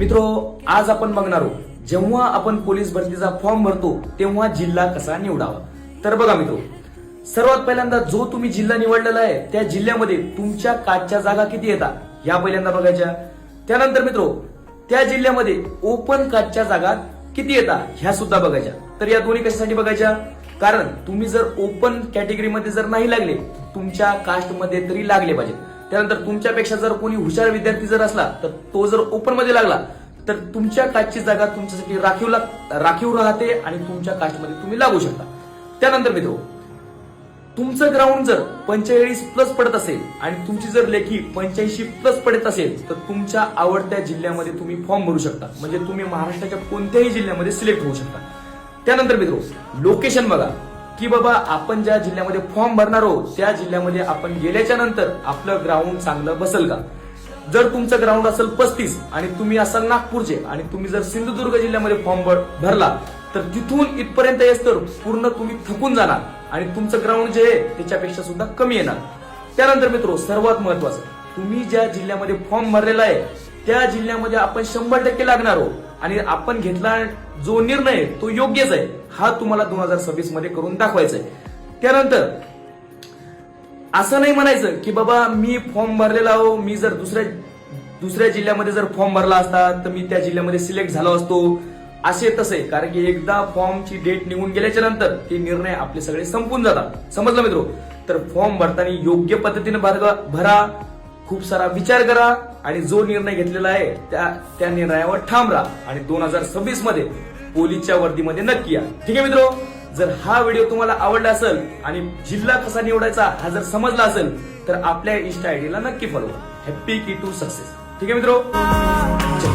मित्रो, आज आपण बघणार आहोत जेव्हा आपण पोलीस भरतीचा फॉर्म भरतो तेव्हा जिल्हा कसा निवडावा। तर बघा मित्रो, सर्वात पहिल्यांदा जो तुम्ही जिल्हा निवडलेला आहे त्या जिल्ह्यामध्ये तुमच्या काचच्या जागा किती येतात या पहिल्यांदा बघायच्या। त्यानंतर मित्रो, त्या जिल्ह्यामध्ये ओपन काचच्या जागा किती येतात ह्या सुद्धा बघायच्या। तर या दोन्ही कशासाठी बघायच्या, कारण तुम्ही जर ओपन कॅटेगरीमध्ये जर नाही लागले तुमच्या कास्टमध्ये तरी लागले पाहिजे। त्यानंतर तुमच्यापेक्षा जर कोणी हुशार विद्यार्थी जर असला तर तो जर ओपन मध्ये लागला तर तुमच्या कास्टची जागा तुमच्यासाठी राखीव राहते आणि तुमच्या कास्टमध्ये तुम्ही लागू शकता। त्यानंतर मित्रो, तुमचं ग्राउंड जर 45+ पडत असेल आणि तुमची जर लेखी 85+ पडत असेल तर तुमच्या आवडत्या जिल्ह्यामध्ये तुम्ही फॉर्म भरू शकता, म्हणजे तुम्ही महाराष्ट्राच्या कोणत्याही जिल्ह्यामध्ये सिलेक्ट होऊ शकता। त्यानंतर मित्रो, लोकेशन बघा की बाबा आपण ज्या जिल्ह्यामध्ये फॉर्म भरणार आहोत त्या जिल्ह्यामध्ये आपण गेल्याच्या नंतर आपलं ग्राउंड चांगलं बसेल का। जर तुमचं ग्राउंड असेल 35 आणि तुम्ही असाल नागपूरचे आणि तुम्ही जर सिंधुदुर्ग जिल्ह्यामध्ये फॉर्म भरला तर तिथून इथपर्यंत येस तर पूर्ण तुम्ही थकून जाणार आणि तुमचं ग्राउंड जे आहे त्याच्यापेक्षा सुद्धा कमी येणार। त्यानंतर मित्रो, सर्वात महत्वाचं, तुम्ही ज्या जिल्ह्यामध्ये फॉर्म भरलेला आहे त्या जिल्ह्यामध्ये आपण 100% लागणार आहोत आणि आपण घेतला जो निर्णय तो योग्यच आहे हा तुम्हाला 2026 मध्ये करून दाखवायचा आहे। त्यानंतर असं नाही म्हणायचं की बाबा मी फॉर्म भरलेला आहो, मी जर दुसऱ्या जिल्ह्यामध्ये जर फॉर्म भरला असता तर मी त्या जिल्ह्यामध्ये सिलेक्ट झालो असतो, असे तसे। कारण की एकदा फॉर्मची डेट निघून गेल्याच्या नंतर ते निर्णय आपले सगळे संपून जातात, समजलं मित्रो। तर फॉर्म भरताना योग्य पद्धतीने भरा, खूप सारा विचार करा आणि जो निर्णय घेतलेला आहे त्या निर्णयावर ठाम राहा आणि 2026 मध्ये पोलीसच्या वर्दीमध्ये नक्की या। ठीक आहे मित्रो, जर हा व्हिडिओ तुम्हाला आवडला असेल आणि जिल्हा कसा निवडायचा हा जर समजला असेल तर आपल्या इंस्टा आयडीला नक्की फॉलो करा। हॅपी की टू सक्सेस। ठीक आहे मित्रो।